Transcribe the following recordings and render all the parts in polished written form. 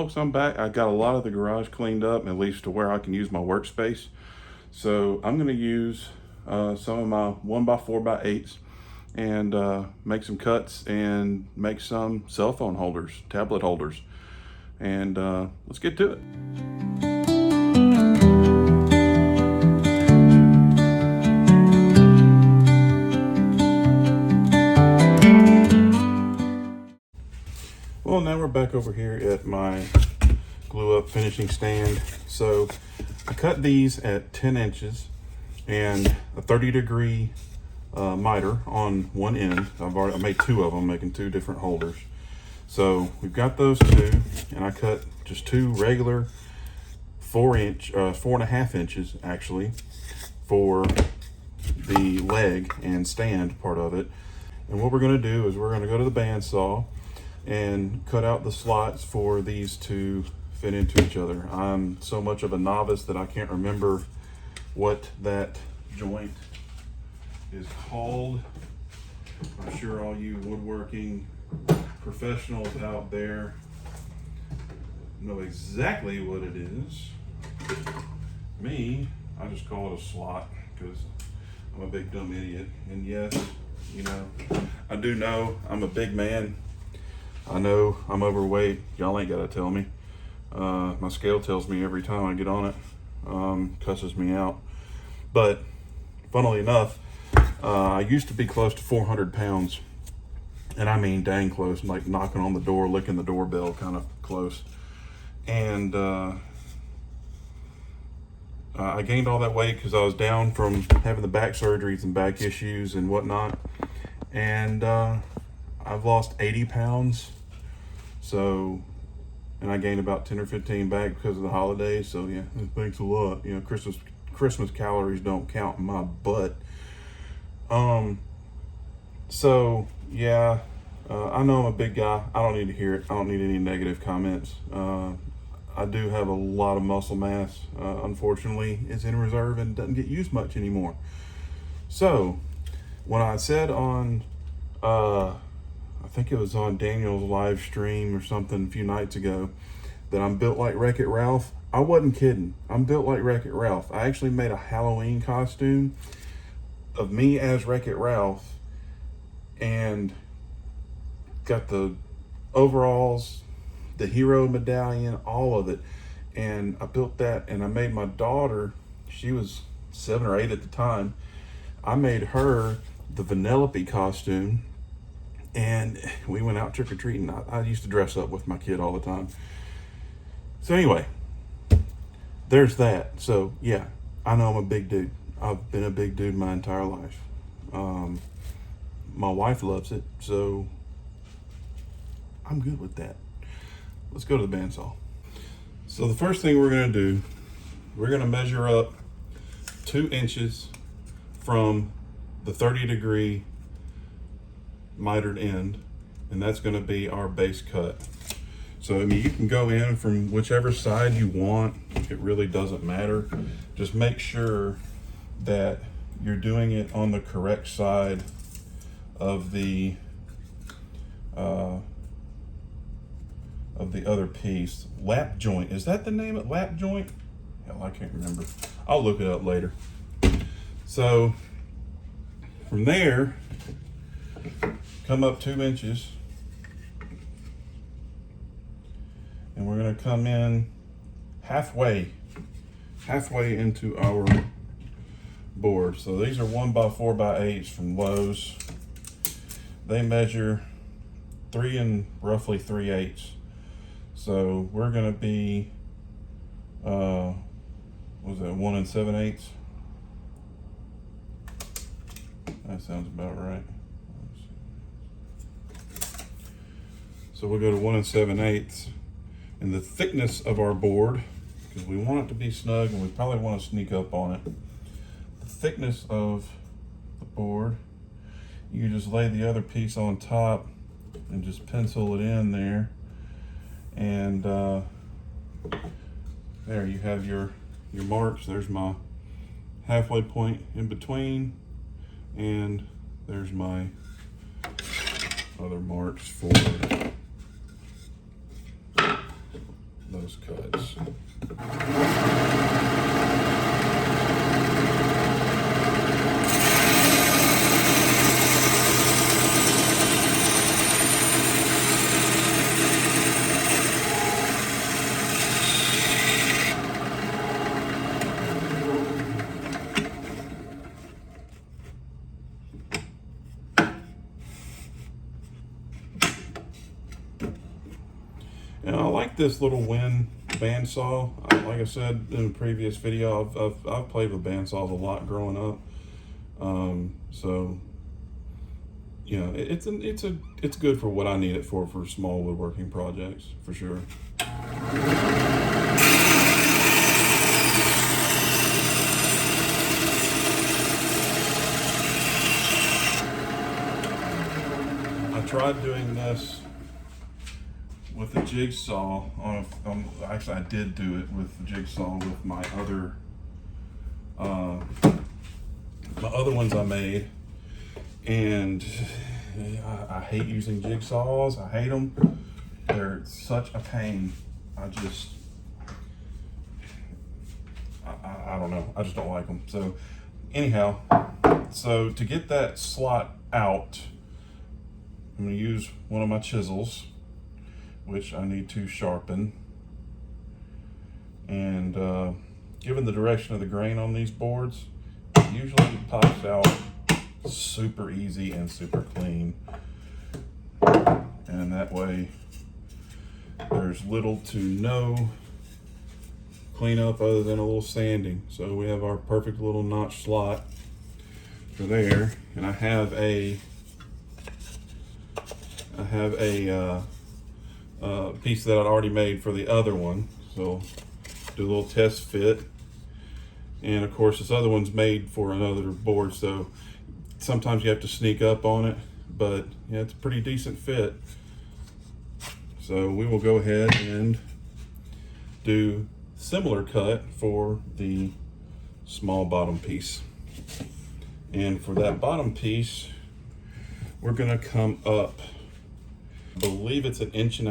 folks, I'm back. I got a lot of the garage cleaned up, at least to where I can use my workspace. So I'm going to use some of my 1x4x8s and make some cuts and make some cell phone holders, tablet holders. And let's get to it. Well, now we're back over here at my glue up finishing stand. So I cut these at 10 inches and a 30-degree miter on one end. I made two of them, making two different holders. So we've got those two, and I cut just two regular 4.5 inches actually for the leg and stand part of it. And what we're going to do is we're going to go to the bandsaw and cut out the slots for these to fit into each other. I'm so much of a novice that I can't remember what that joint is called. I'm sure all you woodworking professionals out there know exactly what it is. Me, I just call it a slot because I'm a big dumb idiot. And yes, you know, I do know I'm a big man. I know I'm overweight. Y'all ain't gotta tell me. My scale tells me every time I get on it. Cusses me out. But funnily enough, I used to be close to 400 pounds. And I mean dang close, like knocking on the door, licking the doorbell kind of close. And I gained all that weight because I was down from having the back surgeries and back issues and whatnot. And I've lost 80 pounds. So, and I gained about 10 or 15 back because of the holidays. So yeah, thanks a lot. You know, Christmas calories don't count in my butt. So yeah, I know I'm a big guy. I don't need to hear it. I don't need any negative comments. I do have a lot of muscle mass. Unfortunately, it's in reserve and doesn't get used much anymore. So when I said on, I think it was on Daniel's live stream or something a few nights ago, that I'm built like Wreck-It Ralph, I wasn't kidding. I'm built like Wreck-It Ralph. I actually made a Halloween costume of me as Wreck-It Ralph and got the overalls, the hero medallion, all of it. And I built that, and I made my daughter, she was 7 or 8 at the time, I made her the Vanellope costume, and we went out trick-or-treating. I used to dress up with my kid all the time. So anyway, there's that. So yeah, I know I'm a big dude. I've been a big dude my entire life. My wife loves it, so I'm good with that. Let's go to the bandsaw. So the first thing we're gonna do, we're gonna measure up 2 inches from the 30-degree mitered end, and that's gonna be our base cut. So I mean, you can go in from whichever side you want. It really doesn't matter. Just make sure that you're doing it on the correct side of the other piece. Lap joint, is that the name of lap joint? Hell, I can't remember. I'll look it up later. So from there, come up 2 inches, and we're going to come in halfway into our board. So these are 1x4x8s from Lowe's. They measure roughly 3/8. So we're going to be, what was that, 1 7/8? That sounds about right. So we'll go to 1 7/8, and the thickness of our board, because we want it to be snug and we probably want to sneak up on it. The thickness of the board, you just lay the other piece on top and just pencil it in there, and there you have your marks. There's my halfway point in between, and there's my other marks for those cuts. And I like this little Win bandsaw. Like I said in a previous video, I've played with bandsaws a lot growing up. So you know, it's good for what I need it for small woodworking projects for sure. I tried doing this with the jigsaw actually I did do it with the jigsaw with my other ones I made, and I hate using jigsaws. I hate them. They're such a pain. I don't know. I just don't like them. So anyhow, so to get that slot out, I'm going to use one of my chisels, which I need to sharpen. And given the direction of the grain on these boards, it usually pops out super easy and super clean. And that way there's little to no cleanup other than a little sanding. So we have our perfect little notch slot for there. And I have a piece that I'd already made for the other one. So do a little test fit. And of course this other one's made for another board, so sometimes you have to sneak up on it, but yeah, it's a pretty decent fit. So we will go ahead and do similar cut for the small bottom piece. And for that bottom piece, we're gonna come up, I believe it's 1.5 inches.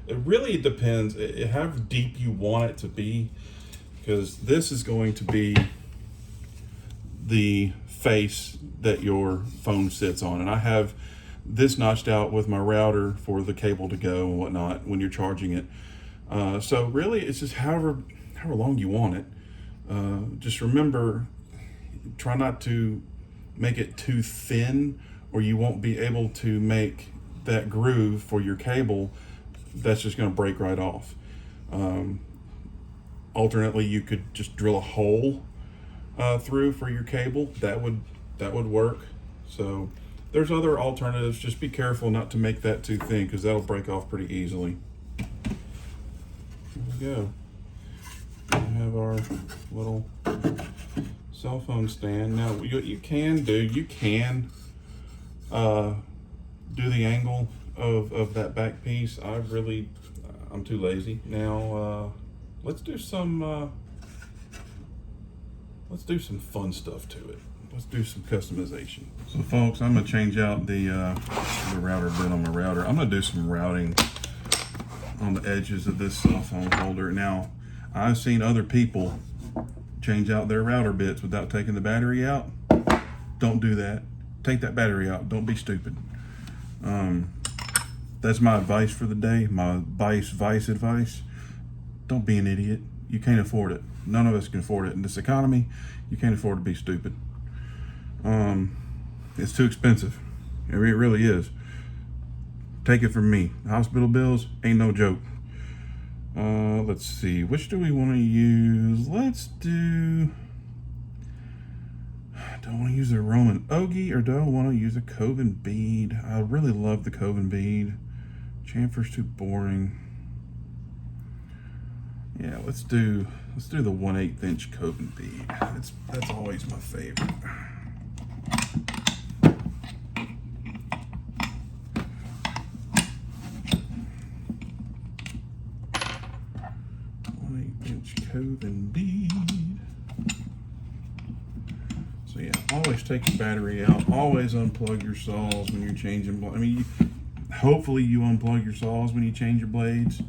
It really depends how deep you want it to be, because this is going to be the face that your phone sits on. And I have this notched out with my router for the cable to go and whatnot when you're charging it. So really it's just however long you want it. Just remember, try not to make it too thin, or you won't be able to make that groove for your cable. That's just going to break right off. Alternately, you could just drill a hole through for your cable. That would work. So there's other alternatives. Just be careful not to make that too thin, because that'll break off pretty easily. Here we go. We have our little cell phone stand. Now you can do the angle of that back piece. I'm too lazy. Now let's do some fun stuff to it. Let's do some customization. So folks, I'm gonna change out the router bit on my router. I'm gonna do some routing on the edges of this cell phone holder. Now, I've seen other people change out their router bits without taking the battery out. Don't do that. Take that battery out. Don't be stupid. That's my advice for the day, my Bice advice. Don't be an idiot. You can't afford it. None of us can afford it. In this economy, you can't afford to be stupid. It's too expensive. It really is. Take it from me. Hospital bills ain't no joke. Let's see. Which do we want to use? Do I want to use a Roman Ogie, or do I want to use a Coven bead? I really love the Coven bead. Chamfer's too boring. Yeah, let's do the 1/8 inch Coven bead. That's always my favorite. Coven bead. So yeah, always take your battery out. Always unplug your saws when you're changing. Hopefully you unplug your saws when you change your blades.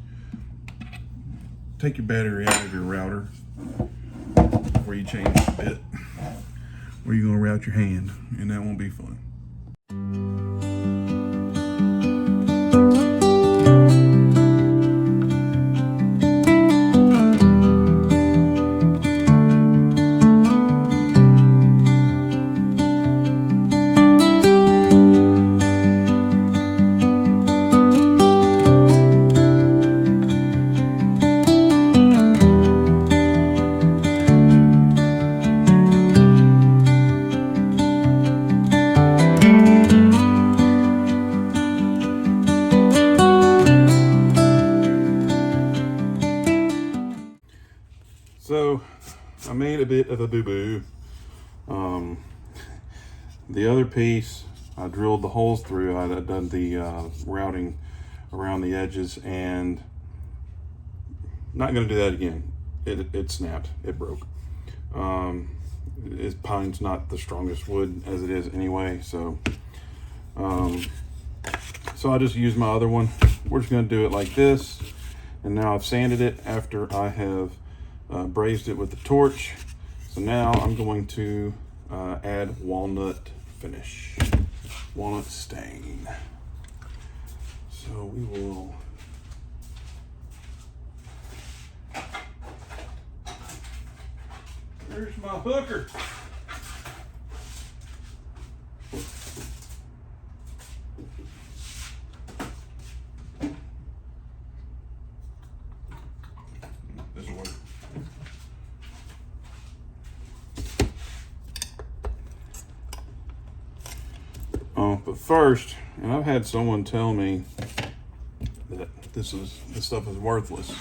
take your battery out of your router before you change the bit, or you're gonna route your hand, and that won't be fun. So I made a bit of a boo-boo. The other piece, I drilled the holes through. I had done the routing around the edges, and not going to do that again. It snapped. It broke. Pine's not the strongest wood as it is anyway, so I just used my other one. We're just going to do it like this, and now I've sanded it after I have brazed it with the torch. So now I'm going to add walnut finish, walnut stain. So we will There's my hooker. This one. But first, and I've had someone tell me that this stuff is worthless.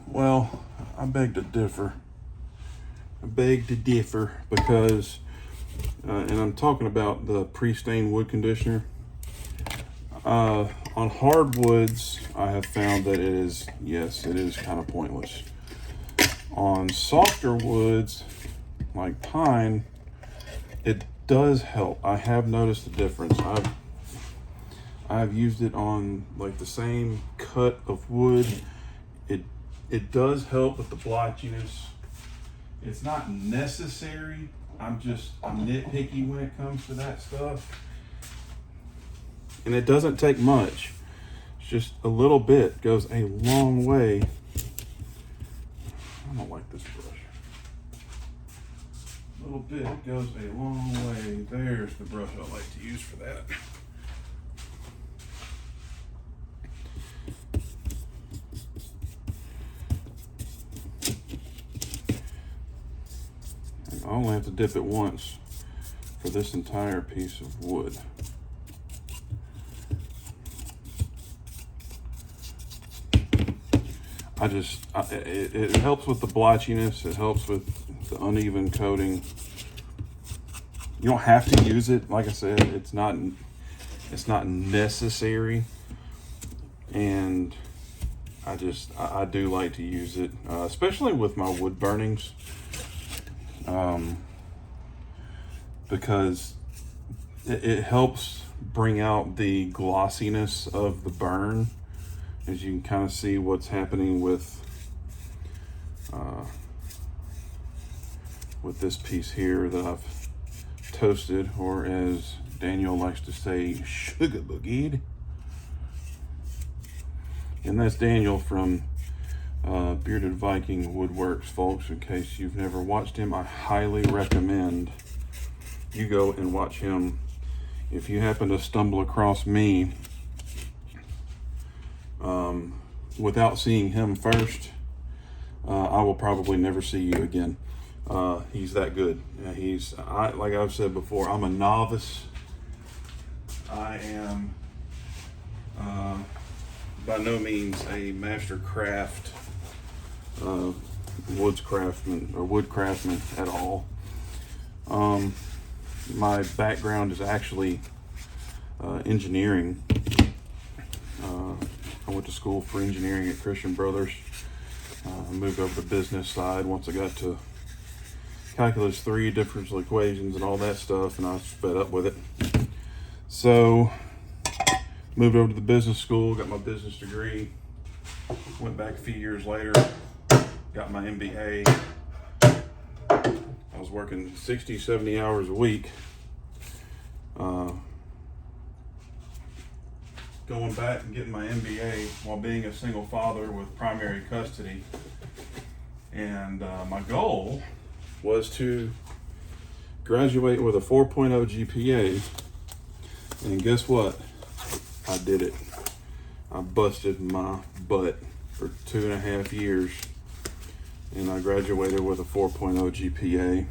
Well, I beg to differ. Because, and I'm talking about the pre-stained wood conditioner. On hardwoods, I have found that it is kind of pointless. On softer woods, like pine, it does help. I have noticed the difference. I've used it on like the same cut of wood. It does help with the blotchiness. It's not necessary. I'm nitpicky when it comes to that stuff. And it doesn't take much. It's just a little bit goes a long way. I don't like this brush. A little bit goes a long way. There's the brush I like to use for that. I only have to dip it once for this entire piece of wood. It helps with the blotchiness. It helps with the uneven coating. You don't have to use it. Like I said, it's not necessary. And I do like to use it, especially with my wood burnings. Because it helps bring out the glossiness of the burn, as you can kind of see what's happening with this piece here that I've toasted, or as Daniel likes to say, sugar boogied. And that's Daniel from Bearded Viking Woodworks, folks. In case you've never watched him, I highly recommend you go and watch him. If you happen to stumble across me without seeing him first, I will probably never see you again. He's that good. Like I've said before, I'm a novice. I am by no means a master craft wood craftsman at all. My background is actually engineering. I went to school for engineering at Christian Brothers. I moved over to the business side once I got to calculus 3, differential equations, and all that stuff, and I was fed up with it. So moved over to the business school, got my business degree, Went back a few years later, got my MBA. I was working 60, 70 hours a week. Going back and getting my MBA while being a single father with primary custody. And my goal was to graduate with a 4.0 GPA. And guess what? I did it. I busted my butt for 2.5 years. And I graduated with a 4.0 GPA.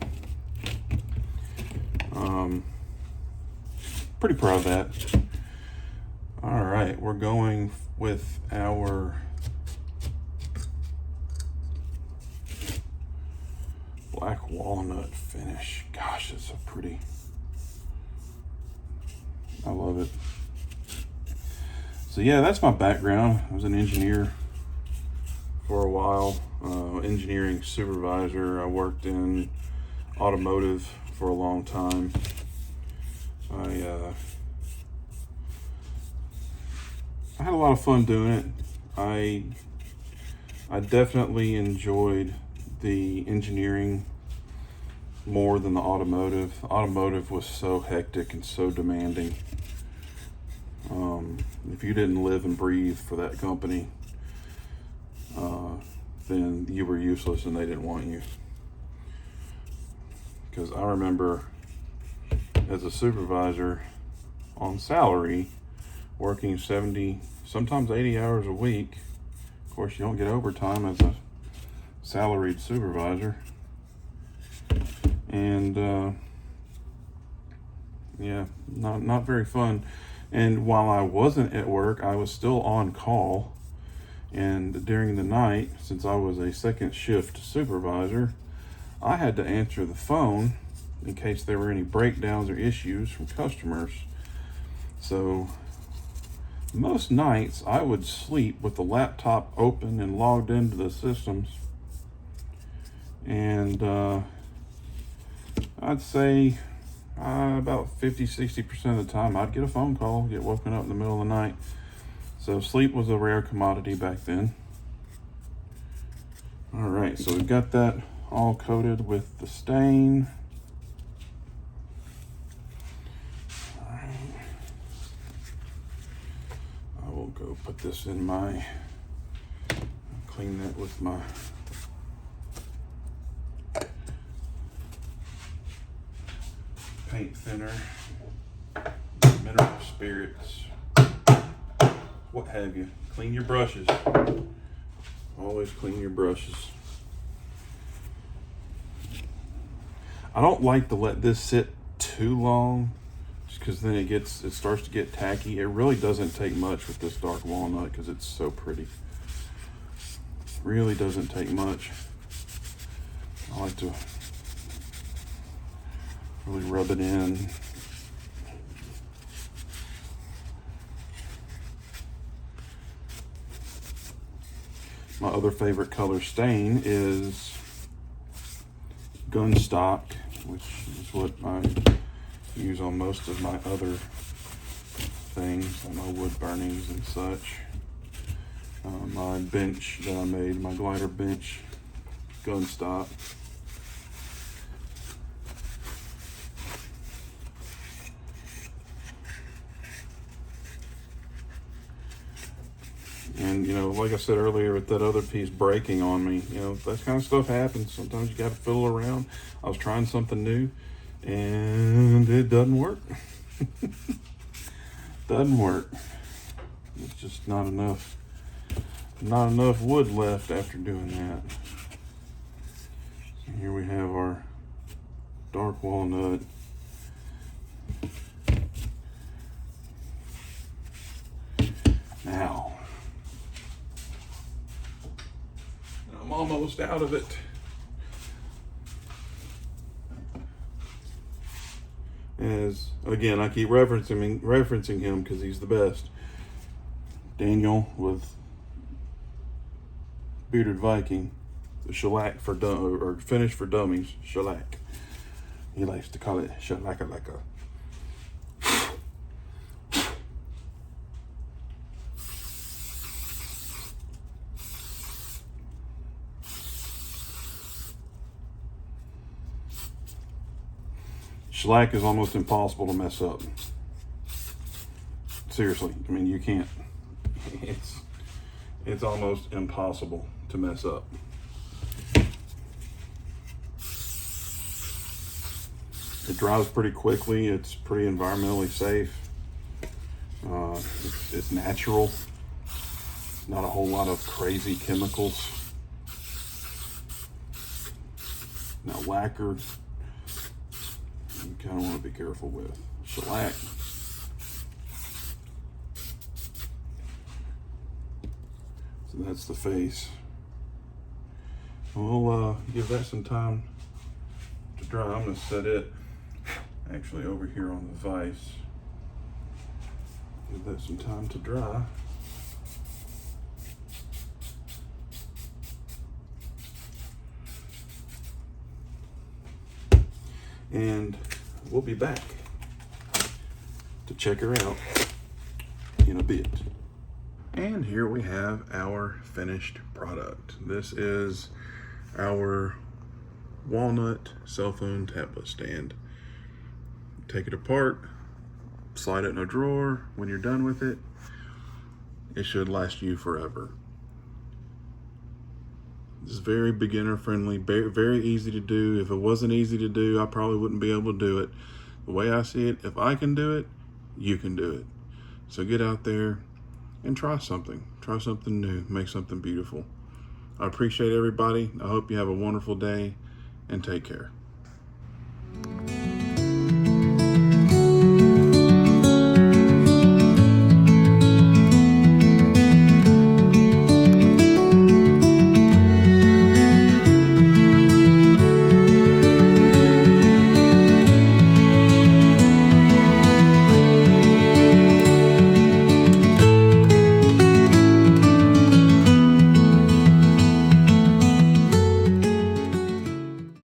Pretty proud of that. All right, we're going with our black walnut finish. Gosh, it's so pretty. I love it. So yeah, that's my background. I was an engineer for a while, engineering supervisor. I worked in automotive for a long time. I had a lot of fun doing it. I definitely enjoyed the engineering more than the automotive. The automotive was so hectic and so demanding. If you didn't live and breathe for that company, then you were useless and they didn't want you. Because I remember as a supervisor on salary, working 70, sometimes 80 hours a week. Of course, you don't get overtime as a salaried supervisor. And yeah, not very fun. And while I wasn't at work, I was still on call. And during the night, since I was a second shift supervisor, I had to answer the phone in case there were any breakdowns or issues from customers. So most nights I would sleep with the laptop open and logged into the systems. And I'd say about 50-60% of the time I'd get a phone call, get woken up in the middle of the night. So sleep was a rare commodity back then. All right, so we've got that all coated with the stain. All right. I will go put this in my, clean that with my paint thinner, mineral spirits, what have you. Clean your brushes. Always clean your brushes. I don't like to let this sit too long, just because then it starts to get tacky. It really doesn't take much with this dark walnut because it's so pretty. It really doesn't take much. I like to really rub it in. My other favorite color stain is gunstock, which is what I use on most of my other things, like my wood burnings and such. My bench that I made, my glider bench, gunstock. And, you know, like I said earlier with that other piece breaking on me, you know, that kind of stuff happens. Sometimes you got to fiddle around. I was trying something new and it doesn't work. Doesn't work. It's just not enough wood left after doing that. So here we have our dark walnut. Now, I'm almost out of it. As again, I keep referencing him because he's the best. Daniel with Bearded Viking, the shellac for or finish for dummies, shellac. He likes to call it shellac-a-lacka. Shellac is almost impossible to mess up. Seriously, I mean, you can't. It's almost impossible to mess up. It dries pretty quickly. It's pretty environmentally safe. It's natural. Not a whole lot of crazy chemicals. Now lacquer, you kind of want to be careful with. Shellac, so that's the face. We'll give that some time to dry. I'm going to set it actually over here on the vise. Give that some time to dry. And we'll be back to check her out in a bit. And here we have our finished product. This is our walnut cell phone tablet stand. Take it apart, slide it in a drawer. When you're done with it, it should last you forever. This is very beginner friendly, very easy to do. If it wasn't easy to do, I probably wouldn't be able to do it. The way I see it, if I can do it, you can do it. So get out there and try something new, make something beautiful. I appreciate everybody. I hope you have a wonderful day and take care.